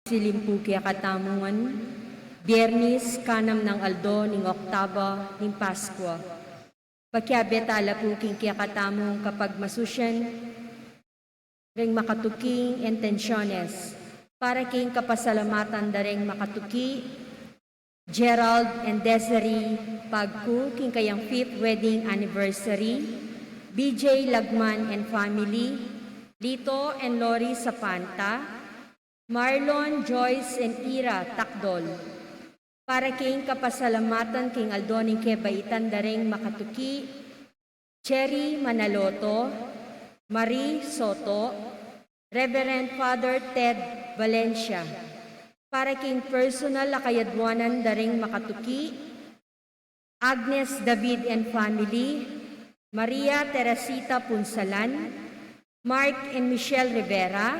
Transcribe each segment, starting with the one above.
Silimpu kaya katamungan, Biyernes kanam ng aldo ning Oktaba ning Paskwa. Pagkabetala po king kaya katamong kapag masusyan, ring makatuking intensyones, para king kapasalamatan dareng makatuki, Gerald and Desiree Pagku king kayang 5th wedding anniversary, BJ Lagman and family, Lito and Lori Sapanta, Marlon, Joyce, and Ira Takdol. Para king kapasalamatan king Aldoning Kebaitan dareng makatuki, Cherry Manaloto, Marie Soto, Reverend Father Ted Valencia. Para king personal akayadwanan dareng makatuki, Agnes David and family, Maria Teresita Punsalan, Mark and Michelle Rivera,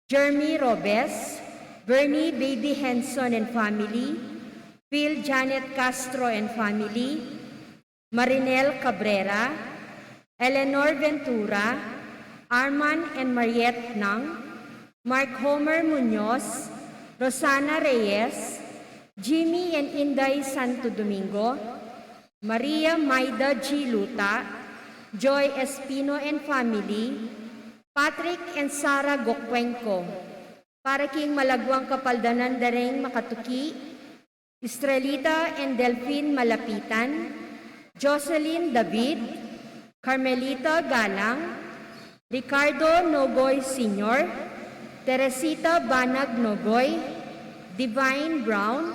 Jeremy Robes, Bernie Baby Henson and family, Phil Janet Castro and family, Marinel Cabrera, Eleanor Ventura, Arman and Mariette Nang, Mark Homer Munoz, Rosana Reyes, Jimmy and Inday Santo Domingo, Maria Maida G. Luta, Joy Espino and family, Patrick and Sarah Gokwenko. Para king malagwang kapaldanan dareng makatuki, Estrelita and Delphine Malapitan, Jocelyn David, Carmelita Galang, Ricardo Nogoy Sr., Teresita Banag Nogoy, Divine Brown,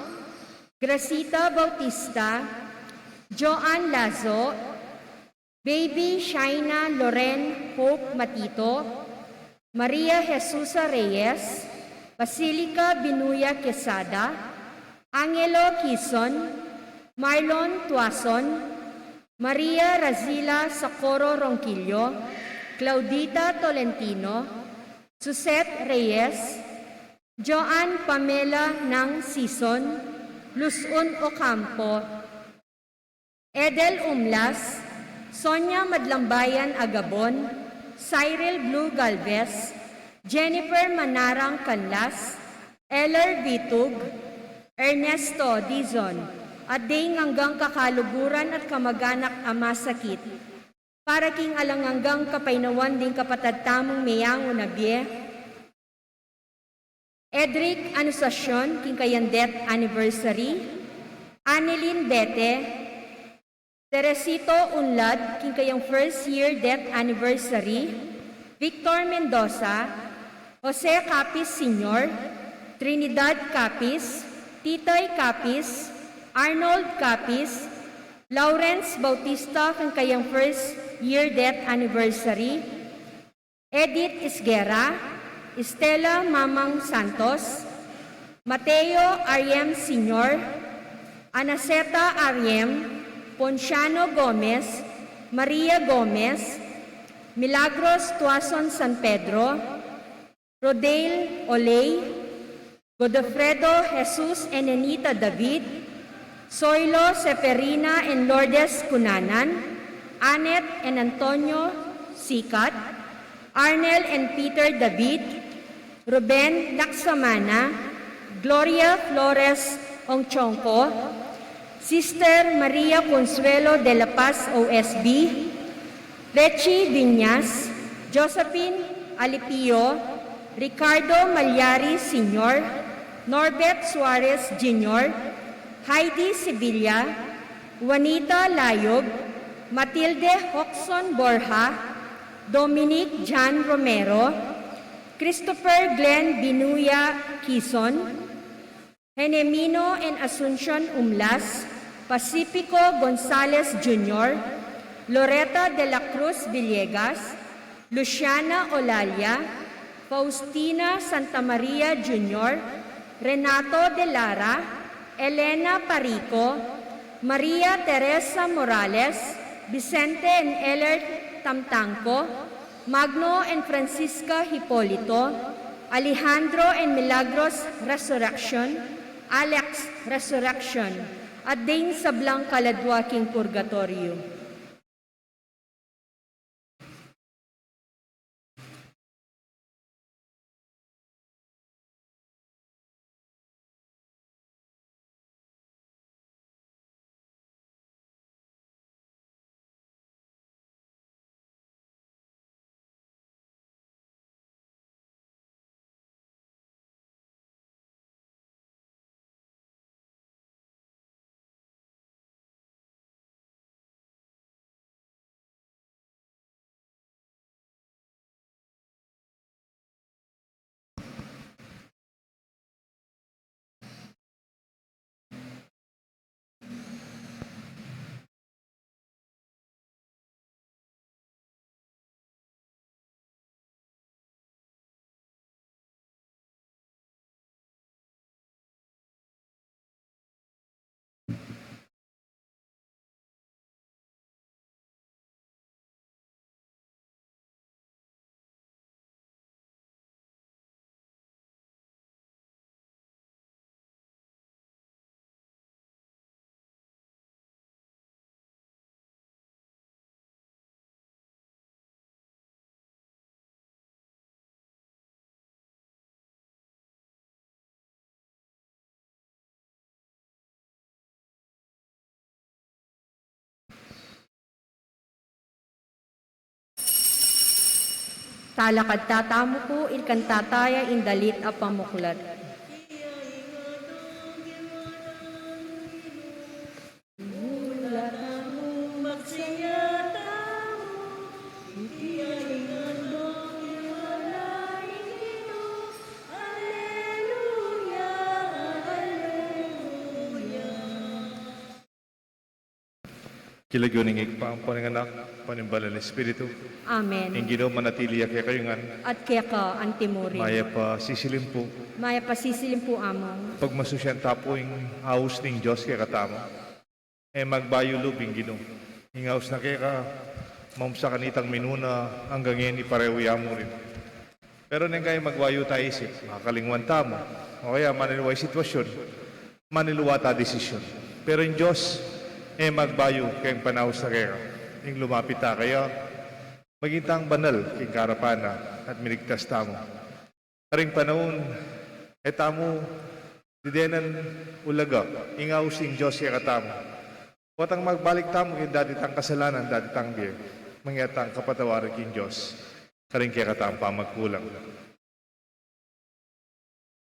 Gracita Bautista, Joanne Lazo, Baby Shaina Loren Hope Matito, Maria Jesusa Reyes, Basilica Binuya Quesada, Angelo Quizon, Marlon Tuason, Maria Razila Socorro Ronquillo, Claudita Tolentino, Susette Reyes, Joanne Pamela Nang Sison, Luzon Ocampo, Edel Umlas, Sonia Madlambayan Agabon, Cyril Blue Galvez, Jennifer Manarang Canlas, Eller Vitug, Ernesto Dizon, at ding hanggang kakaluguran at kamag-anak ama sakit. Para king alang hanggang kapainawan ding kapatad tamong mayang unabye, Edric Anusacion, king kayan death anniversary, Annelyn Bete, Teresito Unlad, king kayang first year death anniversary, Victor Mendoza, Jose Capis Sr., Trinidad Capis, Titoy Capis, Arnold Capis, Lawrence Bautista, king kayang first year death anniversary, Edith Isguera, Estela Mamang Santos, Mateo Ariem Sr., Anaceta Ariem, Ponciano Gomez, Maria Gomez, Milagros Tuason San Pedro, Rodale Olay, Godofredo Jesus and Anita David, Soylo Seferina and Lourdes Cunanan, Annette and Antonio Sikat, Arnel and Peter David, Ruben Laksamana, Gloria Flores Ongchongko, Sister Maria Consuelo de la Paz OSB, Lechi Viñas, Josephine Alipio, Ricardo Malyari Sr., Norbert Suarez Jr., Heidi Sevilla, Juanita Layog, Matilde Hoxon Borja, Dominic Jan Romero, Christopher Glenn Binuya Quizon, Henemino and Asuncion Umlas, Pacifico Gonzalez Jr., Loretta de la Cruz Villegas, Luciana Olalia, Faustina Santa Maria Jr., Renato de Lara, Elena Parico, Maria Teresa Morales, Vicente and Eller Tamtanco, Magno and Francisca Hipolito, Alejandro and Milagros Resurrection, Alex Resurrection, at ding sablang kaladwaking purgatorio. Salakad tatamo ko, ilkan tataya, indalit a pamuklat. Kilagyoning ikpang pananganak, panimbalan ng Espiritu. Amen. Ang Ginoo manatili kaya kayungan. At kaya ka, antimuri. Maya pa sisilim po. Maya pasisilim po among. Pagmasusyan tapo yung haus ng Diyos kaya katamo. Magbayo lubing Ginoo. Yung haus na kaya ka, mamsa kanitang minuna hanggang ngayon iparewiya mo rin. Pero nang kayo magwayo tayo isip, makakalingwan tamo. O kaya maniluwa sitwasyon, maniluwa ta desisyon. Pero yung Diyos, magbayo kayong panahos na kayo. Yung lumapit ta kayo, magintang banal king karapana at miligtas tamo. Karing panahon, tamo, didenan ulaga, ingaus ng Diyos kaya katamo. Watang magbalik tamo yung dati tang kasalanan, dati tang biye, mangyatang kapatawaran king Diyos. Karing kaya katamo pa magkulang.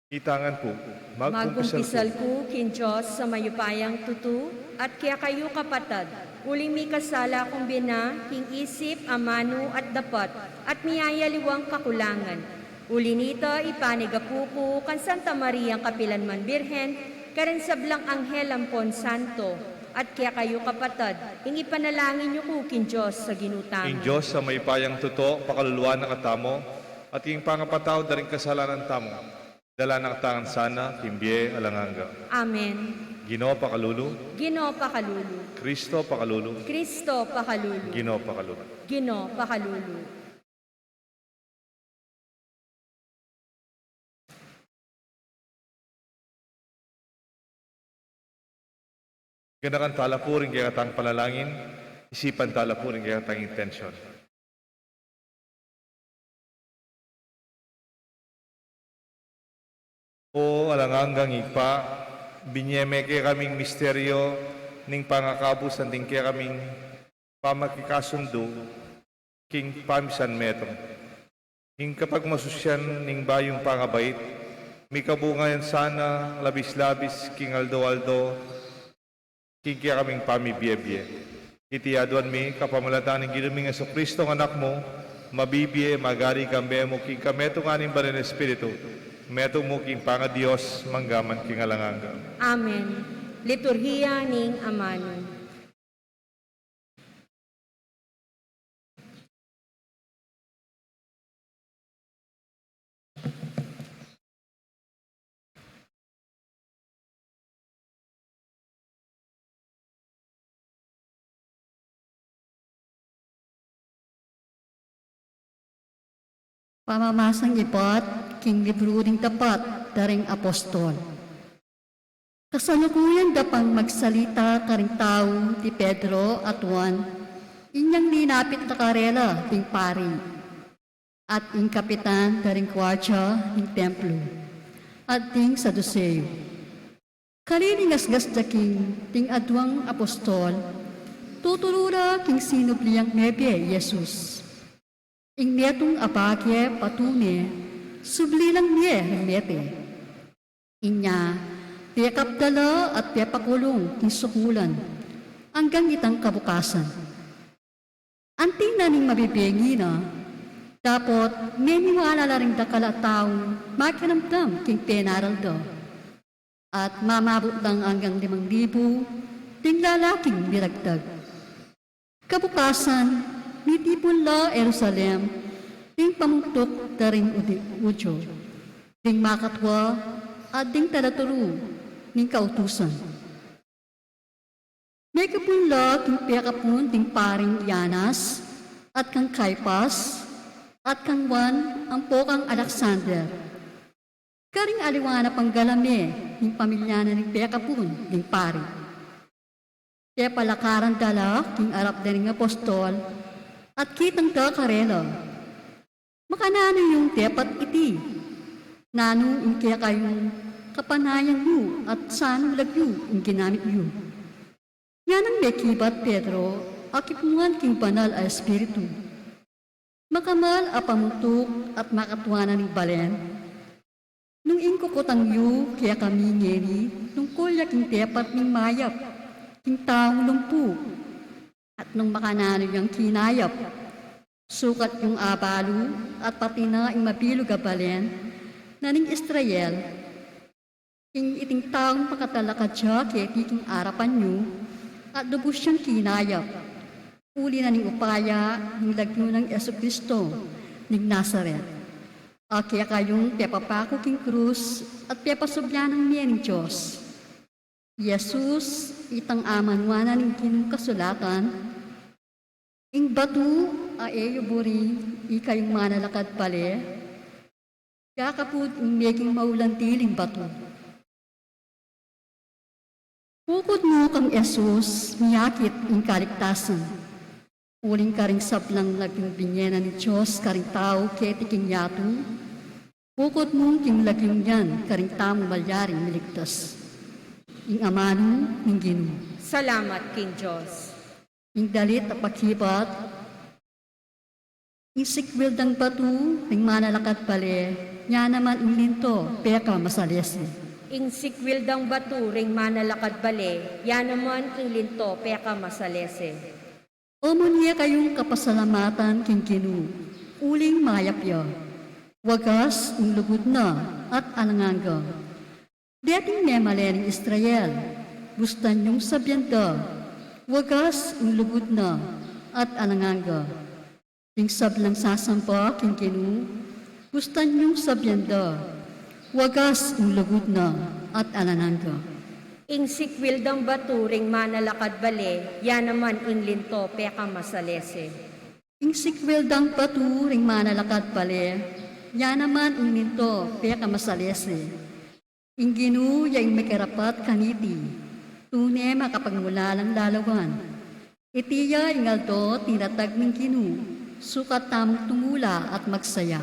Itangan po, Magkumpisal ko kin Diyos sa mayupayang tutu, at kaya kayo kapatad, uling may kasala kong bina, king isip, amano at dapat, at miyayaliwang kakulangan. Uli nito ipanigapupo kan Santa Maria Kapilanman Birhen, karen sablang Anghel Ampon Santo, at kaya kayo kapatad, ing ipanalangin niyo ko kin Diyos sa ginutangan. Ing Diyos sa may payang tuto, pakaluluwa ng katamo, at ing pangapataw da rin kasalanan tamo. Dala ng tangan sana, kimbiye, alanganga. Amen. Ginoo pakalulu, Ginoo pakalulu. Kristo pakalulu, Kristo pakalulu. Ginoo pakalulu. Ginoo pakalulu. Ganakan tala po rin kaya katang panalangin, isipan tala po rin kaya katang intensyon. O alanganggang ipa, binyeme kaya kaming misteryo, ning pangakabusan din kaya kaming pamakikasundo, king pamisan metong. Ing kapag masusyan ning bayong pangabait, may kabungayan sana, labis-labis, king aldo-aldo, king kaya kaming pamibiyebye. Itiyaduan mi, kapamalataan ng ginuming Yesu Kristo ng anak mo, mabibye, magari kambe mo, king kametong aning ba ng Espiritu, metong mo king panga Diyos, manggaman king alanganga. Amen. Liturhiya ning amano. Pamamasang ipat, king libro ring tapat, daring apostol. Kasalukuyan dapang magsalita karing tao ti Pedro at Juan, inyang ninapit na karela ting pari, at ing kapitan daring kwartya ing templo, at ting Saduseo. Kalilingasgas da king ting adwang apostol, tutulura king sinubliang mebye Jesus. Ing metong apakye patune, sublilang niye ng mete. Inya, piyakapdala at piyapakulong king sukulan, hanggang itang kabukasan. Anting na ning mabibengi na, dapat niniwala la rin dakala taong makiramdam king penaral do. At mamabot lang hanggang 5,000, ting lalaking biragdag. Kabukasan, nitipon la Jerusalem, ting pamuktok daring udyo, ting makatwa, at ting talaturo, ning kautusan. May kapun la king piyakapun ting paring Yanas, at kang Kaipas, at kang Juan, ang pokang Alexander. Karing aliwana pang galame, ning pamilyana ning piyakapun, ting pari. Kaya palakaran dala, king arap daring apostol, at kitang kakarela. Makanano yung tepat iti. Nano yung kaya kayong kapanayan yu at saan lagyu yung ginamit yu. Yan ang may kibat Pedro, akipungan king banal a Espiritu. Makamal a pamutok at makatuanan ng balen. Nung ingkukutang yu, kaya kami ngeri, nung kulya king tepat ng mayap, king taong lumpu, at nung makanano yung kinayap, sukat yung abalo, at pati na ang mabilog a balen, na ning Israel, king iting taong pakatalakad siya, kaya tiking arapan nyo, at lubos siyang kinayap. Uli na ning upaya, ning lagyo ng Yesu Kristo, ning Nazaret. Kaya kayong pepapako king krus, at pepasubyan ng niya ng Diyos. Jesus, itang amanwana ning kinong kasulatan, ing batu, aeyo buri, ikayong manalakad pale, kakapud ing meking maulantiling batu. Bukod mo kang Jesus, miyakit ang kaligtasan. Uling karing sablang lagyong binyena ni Diyos, karing tao, ketiking yato. Bukod mo king lagyong yan, karing tamo malyaring miligtas. Ing amano, ing Ginoo. Salamat, King Diyos. Ing dalit at pakibat, ing sikwil dang batu, ing manalakad pale, nya naman ing linto, peka masalesi. Ing sikwil dang baturing manalakad bale, yan naman ing linto peka masalese. Omo niya kayong kapasalamatan king Ginoo, uling mayapya, wagas ing lugod na at ananganga. Dating memalening Israel, bustan yung sabyanda, wagas ing lugod na at ananganga. Ing sablang sasampa king Ginoo, bustan yung sabyanda, wagas ing lugod na at ananganga. Ing sikwil dang baturing manalakad bale, yan naman ing linto peka masalese. Ing sikwil dang batu ring manalakad pale, yan naman ing minto, peka masalese. Ing Ginoo ya ing makarapat kaniti, tune makapagmulalang lalawan. Itiya ing aldo tinatag ng Ginoo, sukat tamang tumula at magsaya.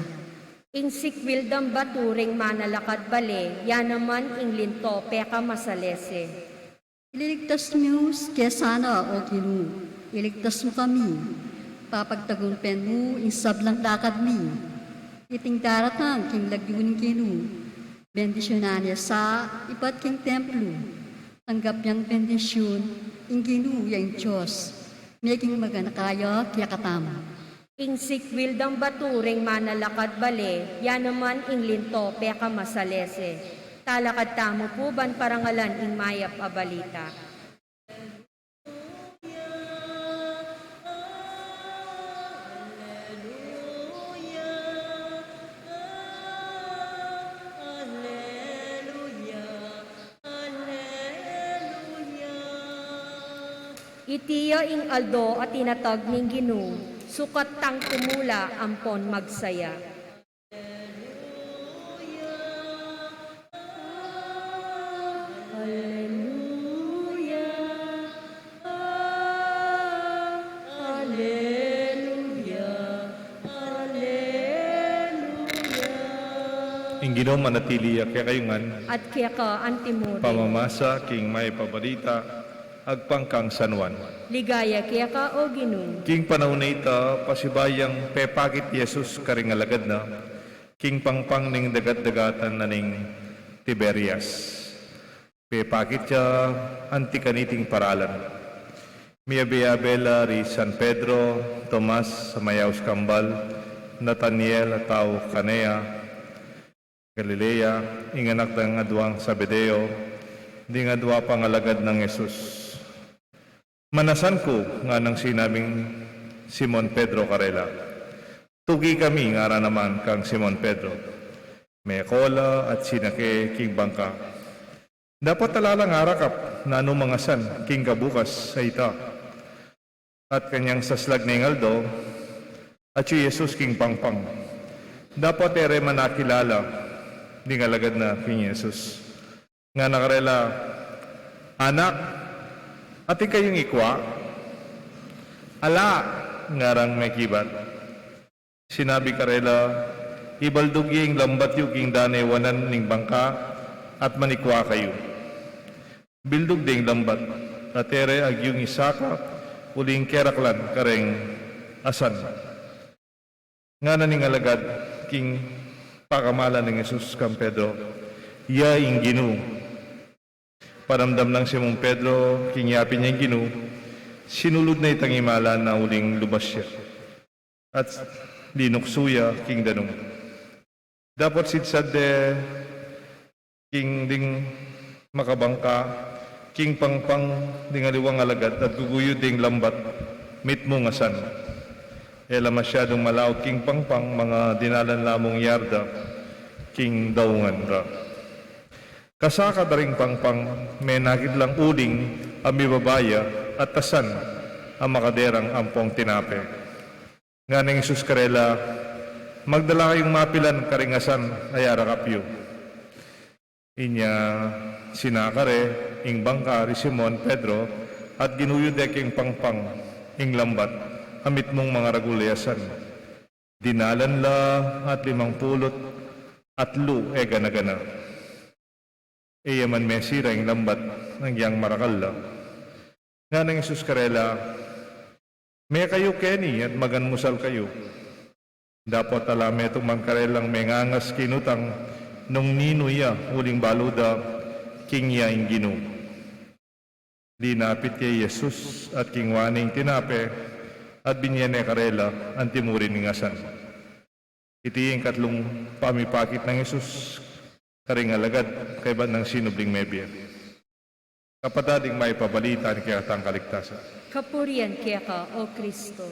Ing sikwil dang baturing manalakad bale, yan naman ing linto peka masalese. Ililigtas niyo kesana o Ginoo, iligtas mo kami, papagtagunpen mo ing sablang lakad mi. Iting daratang king lagyuning Ginoo, bendisyonan niya sa ipat king templo. Tanggap niyang bendisyon, ing Ginoo ya ing Diyos, making maganakaya kaya katama. Ing sikwil dang baturing manalakad bale, yan naman ing linto peka masalese. Talakad tamo po ban parangalan ing mayap a balita. Itiya ing aldo at tinatag ning Ginoo, sukat tang tumula ampon magsaya. Hallelujah, hallelujah, hallelujah. Ing Ginoo manatili kaya kayungan, At kaya ka antimuri, pamamasa king may pabalita, agpangkang sanwan. ligaya kaya ka o Ginoo. King panahon na ita, pasibayang pepakit Yesus karing alagad na, king pangpang ning dagat-dagatan na ning Tiberias. Pepakit siya antikaniting paralan. Miyabe-abela ri San Pedro, Tomas sa Mayaos Kambal, Nathaniel at tao Canea, Galilea, inganak ng adwang Sabedeo, di nga adwa pangalagad ng Yesus. Manasan ko nga nang sinabing Simon Pedro Carela. Tugi kami nga naman kang Simon Pedro. May kola at sinake king bangka. Dapat talalang arakap na mangasan king kabukas sa ita. At kanyang saslag ni Aldo at si Jesus king pangpang. Dapat ere manakilala di ngalagad na king Jesus. Nga nakarela, anak, ati kayong ikwa, ala, ngarang may kibat. Sinabi karela, ibaldog yung lambat yung king danewanan ning bangka at manikwa kayo. Bildog ding lambat, at ere ag yung isaka, uling keraklan kareng asan. Nga naning alagad, king pakamalan ng Jesus kang Pedro, iya ing ginu. Paramdam lang si mong Pedro, king yapin niya ing ginu, sinulod na itang imala na uling lubas siya. At linuksuya, king danong. Dapat sidsad de, king ding makabangka, king pangpang ding aliwang alagad, at guguyo ding lambat, mit mo ngasan. Ela masyadong malaw, king pangpang, mga dinalan lamong yarda, king daungan ra. Kasaka daring pangpang, may nakit lang uling, amibabaya, at tasan, ang makaderang ampong tinape. Nga ng Isus karela, magdala kayong mapilan karingasan ay arakapyo. Inya sinakare, ing bangka, Simon, Pedro, at ginuyo deking pangpang, ing lambat, amit mong mga ragulayasan. Dinalan la at 50 at lu e gana-gana. Iyaman mesira ing lambat ng yang marakal la. Nga ng Isus karela, may kayo keni at maganmusal kayo. Dapat alam itong mangkarelang may ngangas kinutang nung ninuya uling baluda kingya ing ginu. Dinapit kay Jesus at kingwaning tinape at binyene karela ang timurin ng asan. Iti yung katlong pamipakit ng Jesus karing alagad kay ba ng sinubling mebye. Kapatading may pabalitan kaya tang kaligtasan. Kapurian kaya ka, O Kristo.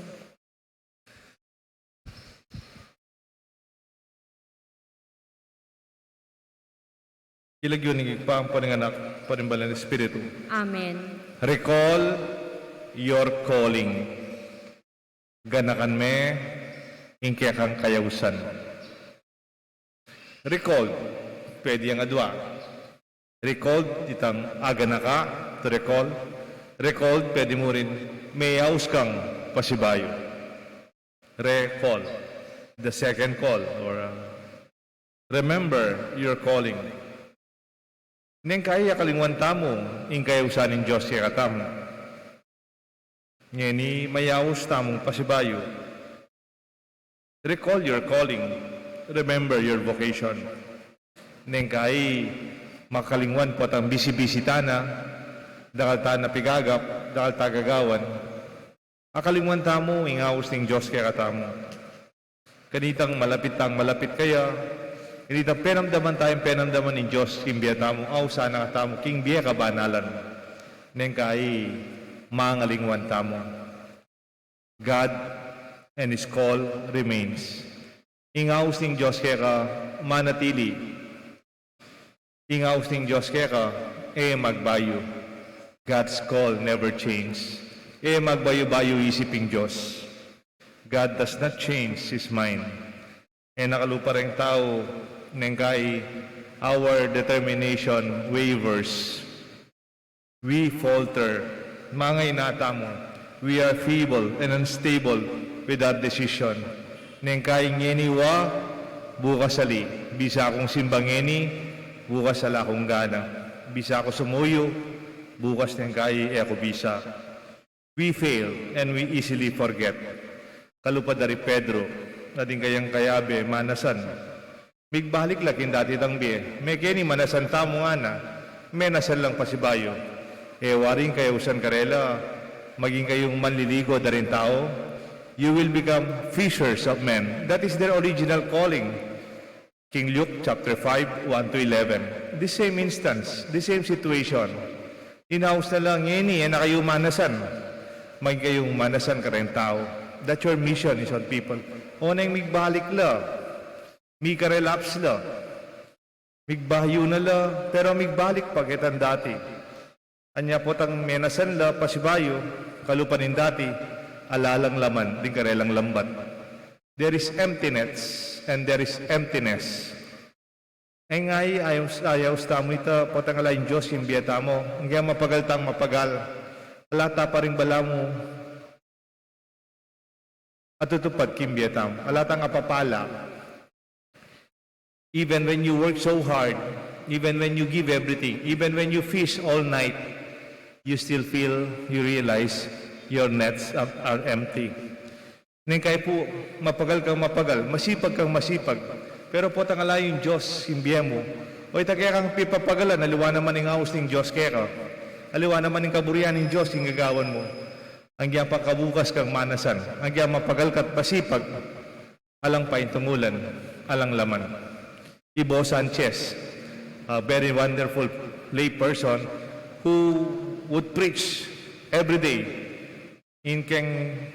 Ilagyo ng igpaang paninganak, panimbalan ng Espiritu. Amen. Recall your calling. Ganakan me, ingkaya kang kayawsan. Recall, pwede ang adwa. Recall, itang aganaka, to recall. Recall, pwede mo rin, may aus kang pasibayo. Recall, the second call, or remember your calling. Neng kaya kalingwan tamo, ing kaya usanin Diyos kaya katamo. Ngeni mayawos tamong pasibayo. Recall your calling. Remember your vocation. Neng kaya makalingwan po tang bisi-bisita na, dakal ta na pigagap, dakal tagagawan. Akalingwan tamo, ingawos ng Diyos kaya katamo. Kanitang malapit kaya, hindi ta penamdaman tayong penamdaman ng Diyos, kimbiya tamo, sana ka tamo, king biya kabanalan. Neng kay mangalingwan tamo. God and His call remains. Ingaus ng Diyos kaya ka manatili. Ingaus ng Diyos kaya ka magbayo. God's call never change. Magbayo-bayo isiping Diyos. God does not change His mind. Nakalupa rin tao neng kay our determination wavers. We falter. Mga inata mo, we are feeble and unstable with our decision. Neng kay ngeniwa, bukas sali. Bisa akong simbangeni, bukas sala akong gana. Bisa ako sumuyo, bukas neng kay ako bisa. We fail and we easily forget. Kalupad dari Pedro, nating kayang kayabe, manasan. Migbalik lakin dati tang biye. May kini manasan tamo nga na, may nasan lang pasibayo. Waring kayo usan karela, maging kayong manliligo da rin tao. You will become fishers of men. That is their original calling. King Luke chapter 5, 1-11. The same instance, the same situation. Inaus na lang yeni, na kayo manasan. Maging kayong manasan ka rin tao. That your mission is on people. O nang migbalik la, mikarelaps la, migbayo na la, pero migbalik pa kitan dati. Anya po tang menasan la, pasibayo, kalupanin dati, alalang laman, di karelang lambat. There is emptiness, and there is emptiness. Ngay, ayaw sa mo ito, potang alayin Diyos, yung biyata mo, ngay mapagal tang mapagal, alata pa rin bala mo, at tutupad kimbyatam. Alatang apapala. Even when you work so hard, even when you give everything, even when you fish all night, you still feel, you realize your nets are empty. Ning kaya po, mapagal kang mapagal, masipag kang masipag. Pero po tangala yung Diyos, imbiya mo. O itakaya kang pipapagalan, aliwa naman ng haus ng Diyos kaya ka. Aliwa naman ng kaburian ng Diyos, yung gagawan mo. Ang giyang pagkabukas kang manasan. Ang giyang mapagal ka't pasipag, alang paintungulan, alang laman. Ibo Sanchez, a very wonderful lay person who would preach every day in keng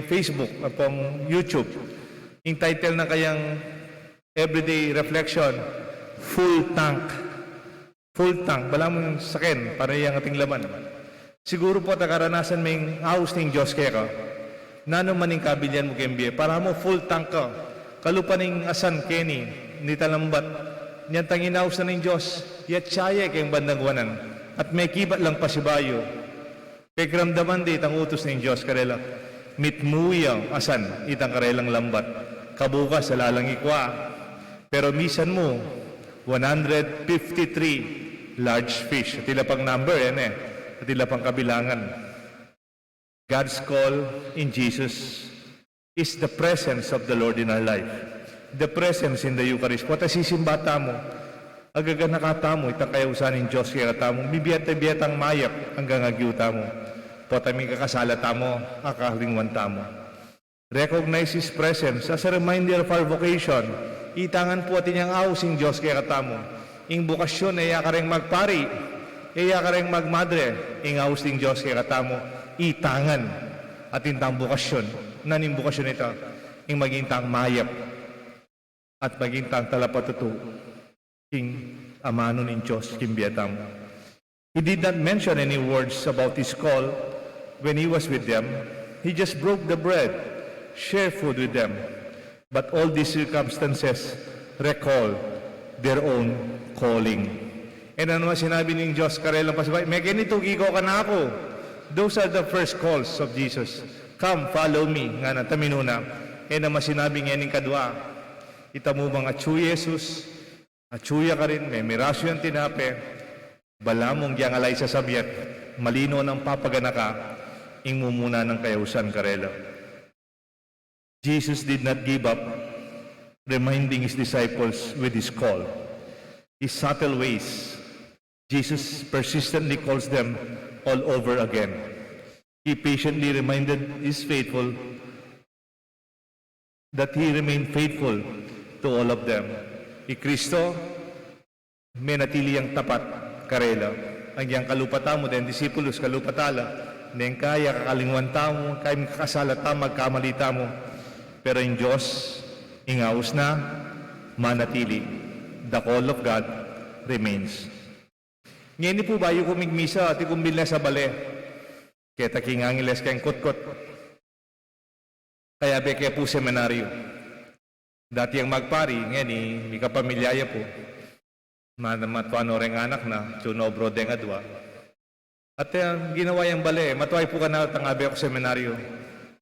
Facebook, upang YouTube. Yung title na kayang everyday reflection, full tank. Full tank. Bala mong sakin, para yung ating laman. Siguro po takaranasan may house ng Diyos kaya ka. Nano maning kabilyan mo kembiye. Para mo full tank ka. Kalupaning asan keni, ni talambat. Niyan tangin house na ng Diyos. Yat siya kayong bandang wanan. At may kibat lang pasibayo. Pagramdaman di itang utos ng Diyos karela. Mitmuyang asan itang karelang lambat. Kabukas sa lalang ikwa. Pero misan mo, 153 large fish. Tila pang number yan Tila pang kabilangan. God's call in Jesus is the presence of the Lord in our life. The presence in the Eucharist. Pata sisimbata mo, agaga nakata mo, itang kayausan ng Diyos kaya kata mo, bibiyat-biyatang mayak hanggang agiuta mo. Pata may kakasalata mo, akahalingwan mo. Recognize His presence as a reminder of our vocation. Itangan po atin yung ausing Diyos kaya kata mo. Ing bukasyon ay yakareng magpari, ay yakareng magmadre, ing ausing Diyos kaya kata mo. Itangan at intang bukasyon. Naning bukasyon ito, ing magintang mayap at magintang talapatutu, ing amano ng Diyos, kimbiyatam. He did not mention any words about His call when He was with them. He just broke the bread, shared food with them. But all these circumstances recall their own calling. And ano man sinabi ng Diyos, karelang pasabay, may ganito, gigaw ka na ako. Those are the first calls of Jesus. Come, follow me. Nga na, taminuna. E naman sinabi nga ng kadwa, itamubang atsuy Jesus, atsuya ka rin, may mirasyo yung tinape, balamong gyang alay sa sabyat, malino ng papagana ka, ing mumuna ng kayausan karela. Jesus did not give up, reminding His disciples with His call. His subtle ways, Jesus persistently calls them all over again. He patiently reminded His faithful that He remained faithful to all of them. Kristo, may natili ang tapat karela. Ang iyang kalupata mo, den disipulos kalupatala, neng kaya kakalingwan tamo, kaya kakasala tamo, magkamalita mo. Pero yung Diyos, ingaus na, manatili. The call of God remains. Ngayon po ba yung kumigmisa at ikumbil na sa bale? Kaya takingangiles kayong kot-kot. Kaya be kaya po seminaryo. Dati ang magpari, ngayon may kapamilyaya po. Matuano rin anak na, sunobro deng adwa. At ginawa yung bale, matuay po ka na tangabi ako seminaryo.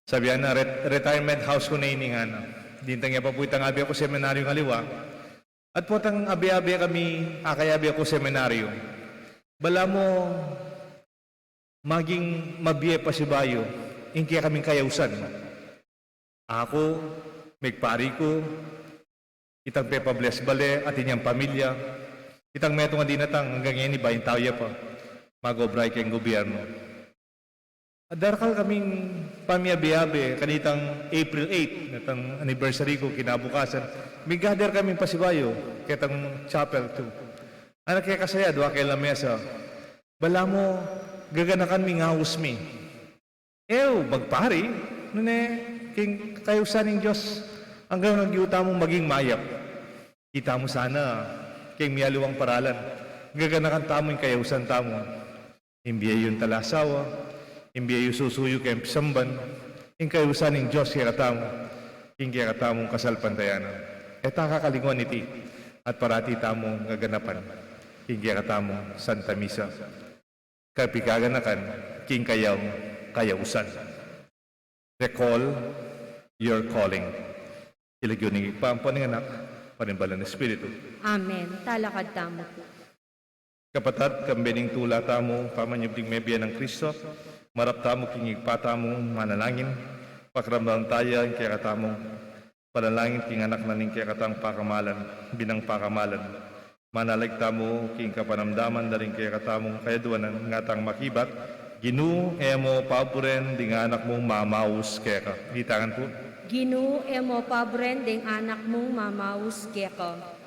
Sabihan na, retirement house ko na iningan. Dintang niya pa po itangabi ako seminaryo ng aliwa. At po tang abi-abi kami, akayabi ako seminaryo. Bala mo, maging mabiye pa si Bayo, ingkaya kaming kayausan. Ako, megpari ko, itang Pepa Bless Bale, at inyang pamilya, itang metong nga dinatang hanggang ngayon iba, yung tawya pa, mag-obray kayong gobyerno. At darakal kaming pamiyabi-yabi, kanitang April 8, natang anniversary ko, kinabukasan, may gather kaming pasibayo, kitang chapel 2. Anak kaya kasaya, doa kay lamesa, bala mo, gaganakan mi ngawus mi. Magpari, nune, king kayusan ng Diyos, hanggang nagyuta mong maging mayap. Kita mo sana, king miyaluwang paralan, gaganakan tamo yung kayusan tamo. Imbiya yung talasawa, imbiya yung susuyo kayong pisamban, yung kayusan ng Diyos kaya katamo, yung kaya katamong kasalpantayanan. Kakakalingon iti, at parati tamong gaganapan, yung kaya katamong Santa Misa. Kapikaganakan, king kayaw, kayausan. Recall your calling. Ilagyo ng ipampan ng anak, panimbalan ng Espiritu. Amen. Talakad tamo po. Kapatad, kambening tula tamo, pamanyubling mebiya ng Kristo, marap tamo, kingig pa tamo, manalangin, Pakramdam tayo ang kaya katamong panalangin king anak na ning kaya katang pakamalan, binang pakamalan. Manaligta mo king kapanamdaman na rin kaya katamong kayaduanan ngatang makibat, Ginu emo paboren ding anak mong mamaus kaya ka. Hitangan po. Ginu emo pabren ding anak mong mamaus keko.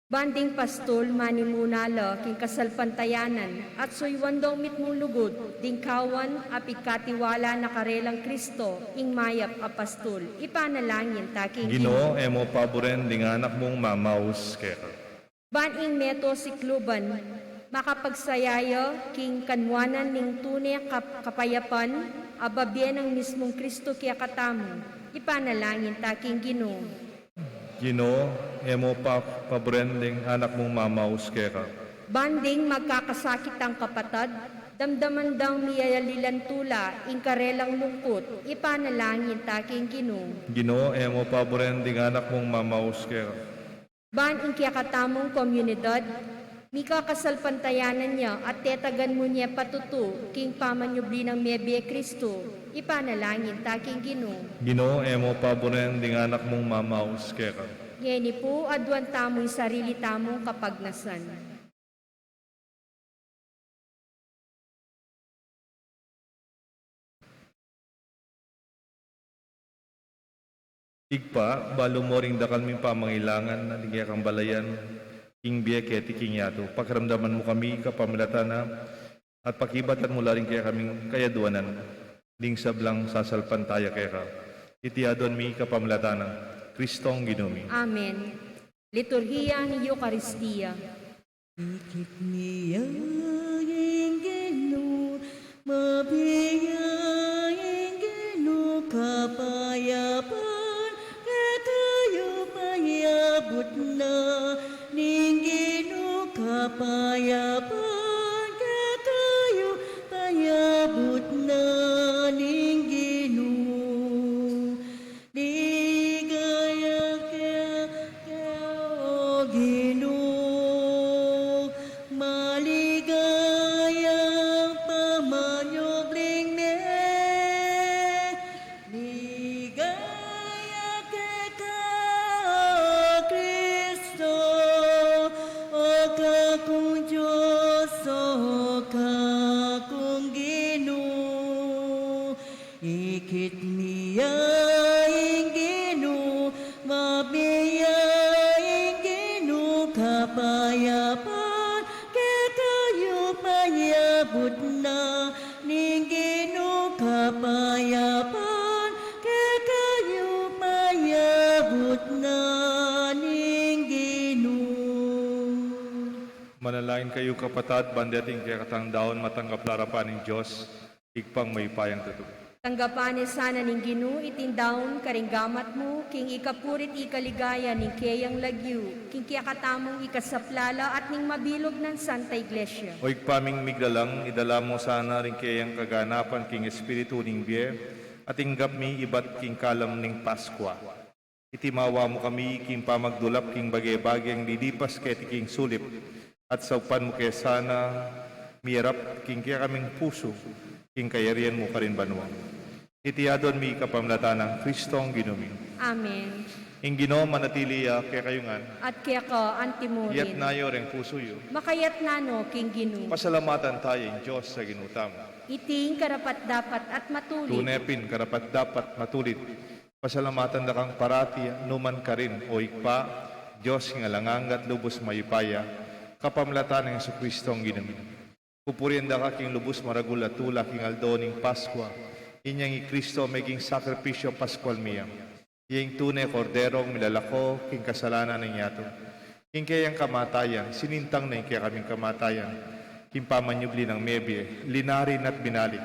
Banding pastol manimunala king kasalpantayanan at suywandong mitmong lugod ding kawan apikatiwala na karelang Kristo ing mayap a pastol ipanalangin taking Gino emo paboren ding anak mong mamaus kaya ka. Baning neto sikluban makapagsayayo king kanwanan ning tunay kapayapan ababyen ng mismong Kristo kaya katamo ipanalangin taking Ginoo. Gino emo paboren ding anak mong mamaus kaya ka. Banding magkakasakit ang kapatad, damdaman daw miyayalilan tula, ingkarelang lungkot, ipanalangin taking Ginoo. Gino emo paboren ding anak mong mamaus kaya ka. Ban ing kiyakatamong komunidad, mika kasalpantayanan niya at tetagan mo niya patutu, king pamanyubli ng Mebye Kristo, ipanalangin taking Ginoo. Gino emo paboren ding anak mong mamaus kaya ka. Ngeni po, adwan tamo'y sarili tamong kapagnasan. Igpa, balo mo ring dakal ming pamangailangan na ligya kang balayan, king biya keti king yato. Pakiramdaman mo kami kapamilatana at pakibatan mo laring kaya kaming kayaduanan, ding sablang sasalpantaya kaya ka. Itiadon mi kapamilatana, Kristong Ginumi. Amen. Liturhiya ni Eucharistia. Ikit niya ingenu, mabiyayang genu kapayapan, katayo payabot na, ninggenu kapayapan, katayo payabot na, ninggenu. Ligaya kaya o Ginoo, maligayang pamanyobling me. Ligaya kita o Kristo, o kakong Diyos, o kakong Ginoo. Ikit niya inginu, mabiyayang inginu kapayapan, katayo payabot na, ningginu kapayapan, katayo payabot na, ningginu. Manalangin kayo kapatad, bandating kaya katang daon matanggap larapan ng Diyos, igpang may payang tutup. Tanggapan sana ning Ginoo itindaon karinggamat mo, king ikapurit ikaligaya ning kayang lagyu, king kiyakatamong ikasaplala at ning mabilog ng Santa Iglesia. O igpaming miglalang, idala mo sana rin kayang kaganapan king Espiritu ning biye, at inggap mi ibat king kalam ning Paskwa. Itimawa mo kami king pamagdulap king bagay-bagyang lidipas kay king sulip, at saupan mo kaya sana miyarap king kaya kaming puso, king kayarian mo ka rin banwa. Itiyadon mi kapamlatan ng Kristong Ginumi. Amen. Ing Ginoo manatiliya kaya kayungan, At kaya ka, iyat antimurin. nayo ring pusoyo. Makayat nano, king Ginoo. Pasalamatan tayo ng Diyos sa ginutam. Iting karapat dapat at matuloy. Tunepin karapat dapat matulit. Pasalamatan na kang parati numan ka rin o ikpa, Diyos ng alangang at lubos mayupaya, kapamlatan ng Jesucristong Ginumi. Pupurian da ka king lubos maragul at tula king aldoning Paskwa. Inyang i Kristo maging sakripisyo Paskwal miyang. Iyang tunay korderong milalako king kasalanan ng yato. King kayang kamatayan, sinintang na kaya kaming kamatayan. King pamanyubli ng mebye, linarin at binalik.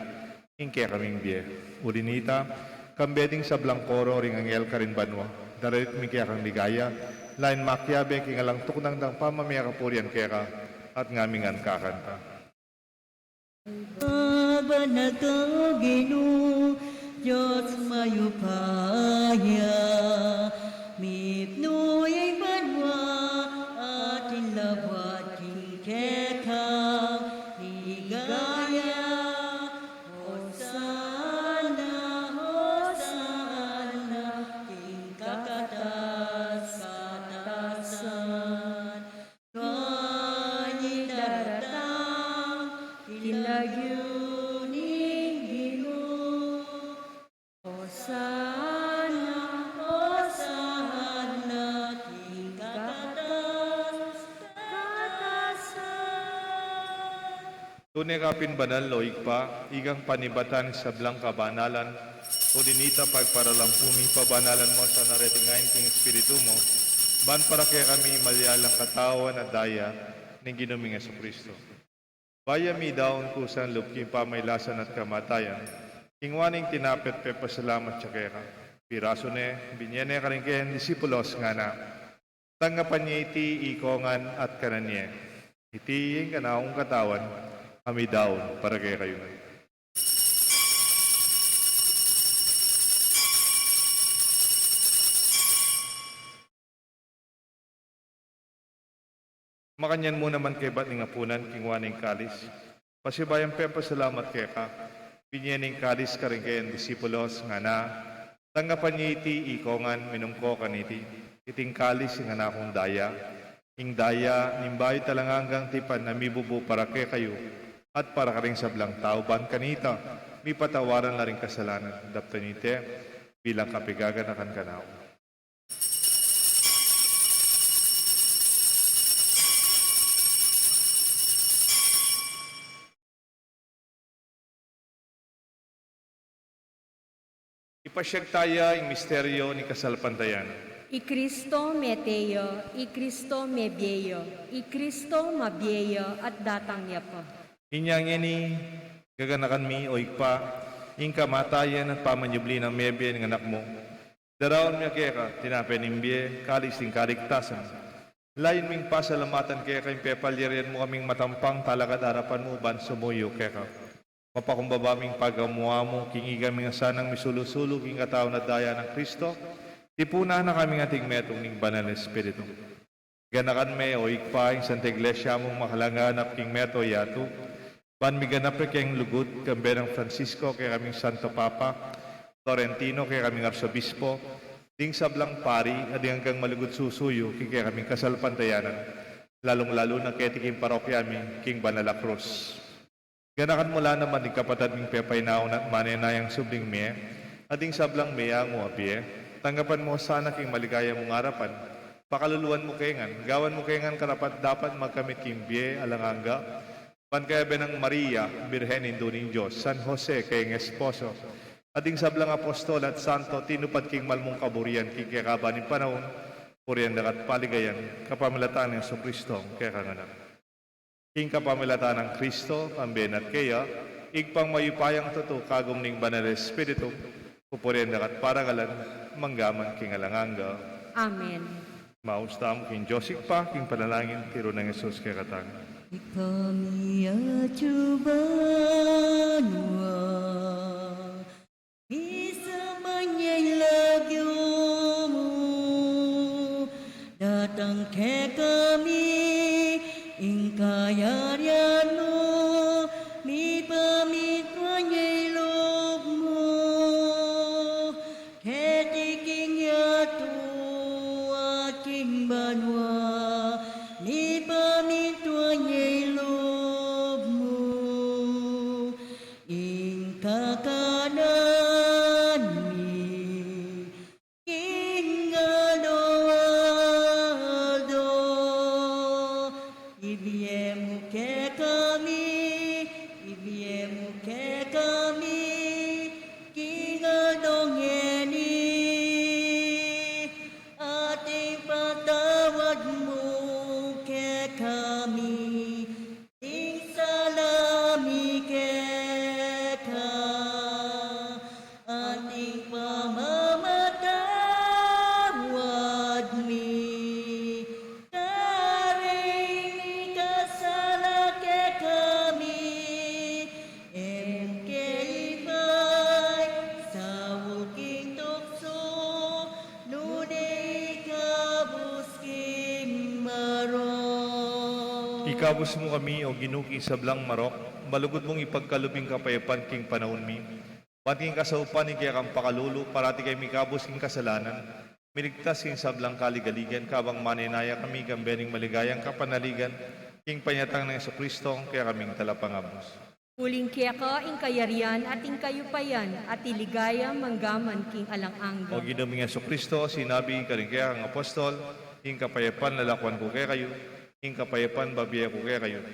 King kaya kaming biye. Ulinita, kambeding sa blangkoro ring angel ka rin banwa. Daralit mi kaya kang ligaya. Lain makyabe king alang tuknang dang pamamaya kapurian kaya ka at ngamingan kakanta. Banataw Ginoo, Diyos mayupaya, mipnoy banwa, ating labad kingkeka, ligaya, Hosana, Hosana. Tunay kapin banal lo ikpa, igang panibatan sa blang kabanalan, o dinita pagparalampumi pabanalan mo sa naretingayin king Espiritu mo, ban para kaya kami malyalang katawan at daya ng ginuming Kristo. Baya mi daon kusan lupking pamaylasan at kamatayan, ingwaning tinapit pe pasalamat siya kaya ka. Piraso ne, binyene ka rin kaya disipulos nga na, tanggapan niya iti ikongan at kananye, iti yung kanaong katawan, kami daon para kaya kayo. Makanyan mo naman kay ba't ng apunan, kingwaning kalis. Pasibayan pe pasalamat kaya ka, binyaning kalis ka rin kaya disipulos nga na, tanggapan niya iti ikongan minungko kaniti, iting kalis nga na akong daya, ing daya, nimbayo talanganggang tipan na mibubo para kaya kayo, at para ka rin sa blang tao, ban kanita, mi patawaran na rin kasalanan, dapta nite, bilang kapigagan na kankanaw. Ipasyag taya ang misteryo ni kasalpantayan. I Cristo meteo, I Cristo mebieyo, I Cristo mabieyo at datang niya po. Inyang ini, gaganakan mi o ikpa, ing kamatayan at pamanyubli ng mebye ng anak mo. Daraon miya kaya ka, tinapen imbye, kalis ting kaligtasan. Lain ming pasalamatan kaya ka, impepalirian mo kaming matampang talagad harapan mo, ban sumuyo kaya ka. Mapakumbaba ming pagamuha mo, kingigan ming sanang misulusulo, king katao na daya ng Kristo, tipuna na kaming ating metong ning banal na Espiritu. Ganakan me o ikpa, ing Santa Iglesia mong makalanganap king meto yato, ban miganap kayong lugod, kambe ng Francisco, kaya kaming Santo Papa, Florentino, kaya kaming Arsobispo, ding sablang pari, adi hanggang malugod susuyo, kaya kaming kasalpantayanan, lalong-lalo na kaya tiking parokya aming king Banala Cruz. Ganakan mula naman di kapatad ming pepay naon at manenayang subling me, ading sablang meya mo apie, tanggapan mo sana king maligaya mong harapan, pakaluluan mo kayangan, gawan mo kayangan karapat dapat magkamit king bie, alanganga, pankaya benang Maria, Birhen Induning Diyos, San Jose kayang esposo, ading sablang apostol at santo, tinupad king malmong kaburian, king kaya kabaning panahon, purian dakat paligayan, kapamilatan ng Kristo, kaya kanganak. King kapamilatan ng Kristo, pambenat kaya, igpang mayupayang tuto kagom ning banal na Espiritu, pupurian dakat paragalan, manggaman king alanganga. Amen. Maustam king Joseph pa, king panalangin, tiro ng Jesus kaya katang. Kami acubanwa, bisa menyelagyo mo, datang ke kami, ingkayarian mo, mi pamit panyelog mo, ketiking yato aking banwa, mi pamit panyelog mo, ingkakanan mi, king Aldo, ibiemu ke kami, kingadong yeni, ating patawad mo ke kami, ting salami ke ka, ating pamamatawad mi, karing kasala ke kami, emke ibay, sawuking tukso, nunay kabus king marong. Ikabos mo kami o ginuki sa blang marok, malugod mong ipagkalubing kapayapan king panahon mi. Pating kasaupan ni kaya kang pakalulu, parati kay mikabos king kasalanan. Miligtas king sablang kaligaligan, kabang maninaya kami gambening maligayang kapanaligan, king panyatang ng Kristo, kaya kaming talapangabos. Uling kaya ka, ing kayarian at ing kayupayan, at iligaya manggaman king O alanganga. ginuming Kristo, sinabi ka rin kaya ang apostol, king kapayapan lalakwan ko kaya kayo, king kapayapan babiya ko kaya kayo.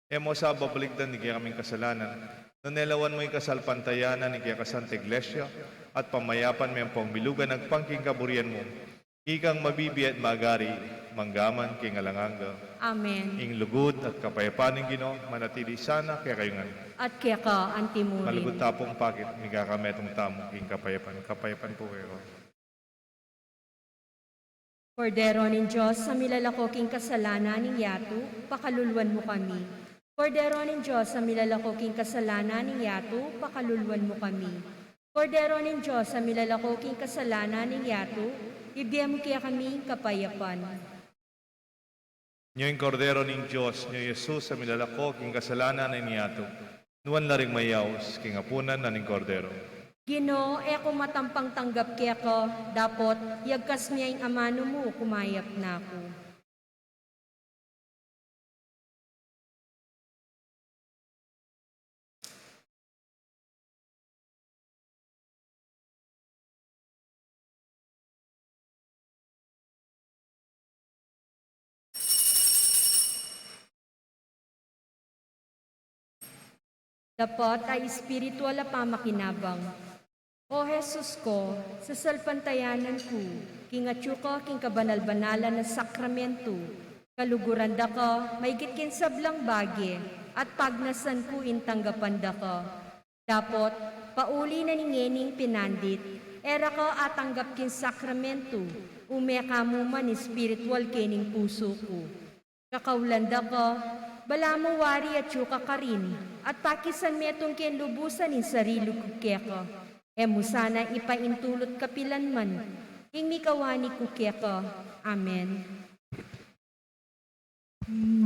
Emo sa babaligdan ni kaya kaming kasalanan. Nanelawan mo yung kasalpantayanan ni kaya kasanta iglesia at pamayapan may pangmilugan ng pangking kaburian mo. Ikang mabibi at magari, manggaman king alanganga. Amen. Ing lugod at kapayapaan ng Ginoo manatili sana kaya kayo nga. At kaya ka, antimurin. Malugod tapong pakit, ni kakametong tamo king kapayapan. Kapayapan po kayo. Kordero ng Diyos, sa milalakoking kasalanan ng yato, pakaluluan mo kami. Kordero ng Diyos, sa milalakoking kasalanan ng yato, pakaluluan mo kami. Kordero ng Diyos, sa milalakoking kasalanan ng yato, ibigay mo kaya kami kapayapan. Nyo yung kordero ng Diyos, nyo Jesus sa milalako king kasalanan ng niyato. Nuwan laring mayaws, king apunan na ning kordero. Ginoo, ako matampang tanggap kaya ko, dapot, yagkas niya yung amano mo, kumayap na ako. Dapat ay espiritual na pamakinabang. O Jesus ko, sa salpantayanan ko, kingatyo ko king kabanal-banalan na sakramento, kaluguran da ka, may gitkin sablang bagi, at pagnasan ko intanggapan da ka. Dapot, pauli na ningening pinandit, era ka atanggap kin sakramento, umeka mo man espiritual kening puso ko. Kakaulanda ka, bala mo wari at yuka ka rin, at pakisan metong ken lubusan in sarili ko keka. Emo sana ipaintulot kapilan man, ing mikawani ko keka. Amen.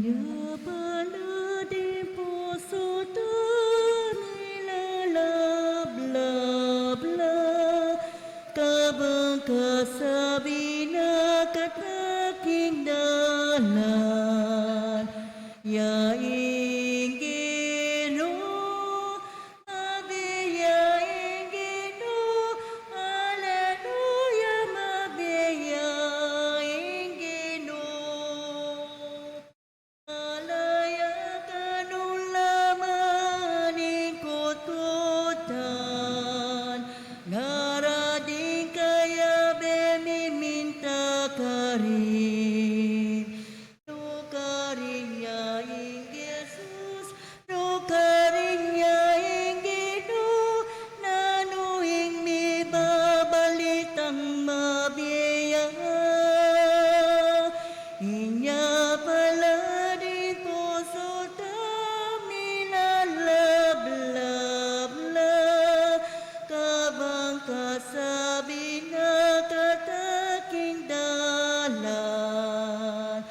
Ya pala di puso nilalab-lab-lab, kabang kasabi na kataking dalan, yaing Ginoo, mabiyaing Ginoo, haleluya, mabiyaing Ginoo. Alaya kanulaman ikututan, ngarading kaya bemiminta ka rin. No karinyaing Jesus, no karinyaing Ginoo, nanuing mi babalitang mabiyaya. Inya pala di puso nilalab-lab-lab, kabang kasabi na kataking dalan,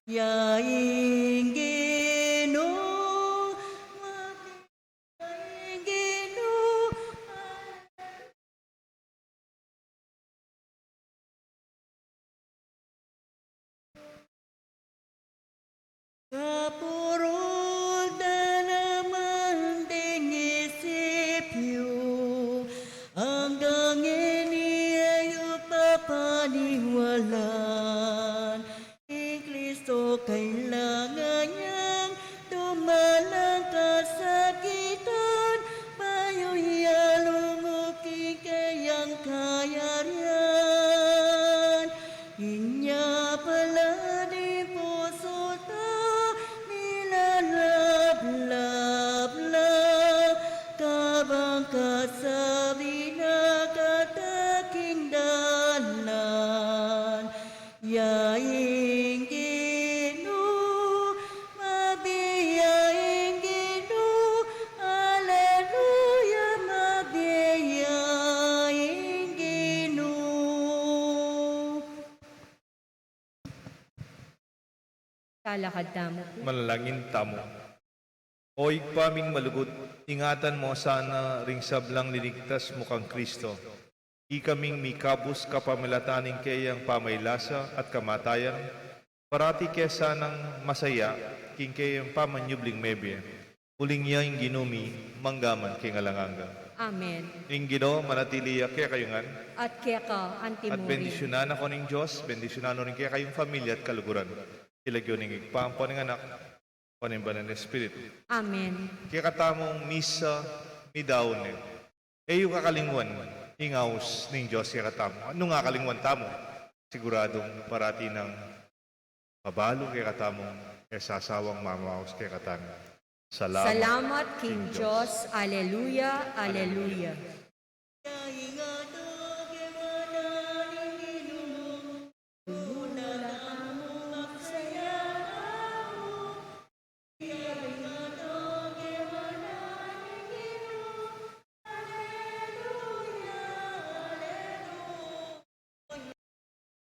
yaing Ginoo, mabiyaing Ginoo. Kapurol na naman ding isipyo, hanggang iniayo papaniwalan. Ing Kristo kailangan niyang dumalang kasakitan, payo'y lumuking kayang kayarian. Inya pala di puso nilalab-lab-lab, kabang kasabi na kataking dalan, yaing Ginoo, mabiyaing Ginoo, haleluya, mabiyaing Ginoo. Talakad tamo. Manalangin tamo. O igpaming malugod, ingatan mo sana ring sablang liligtas mo kang Kristo. Ikaming mikabus kapamilataning kayang pamaylasa at kamatayan, parati kesa ng masaya, king kayang pamanyubling mebye. Uling niya yung ginumi, manggaman king alanganga. Amen. Ing Ginoo manatili kaya kayongan, At kaya ka, at antimurin. bendisyonan ako ng Diyos, bendisyonan rin kaya kayong pamilya at kaluguran. Ilagyo ning igpampo ng anak, panimba ng Espiritu. Amen. Kaya katamong misa midawne. Yung kakalingwan, ingaws ng Diyos kaya katamo. Ano nga kalingwan tamo? Siguradong parati ng kabalo kaya katamong sasawang mamaos kaya katamo. Salamat Salamat King Diyos. Alleluia, alleluia.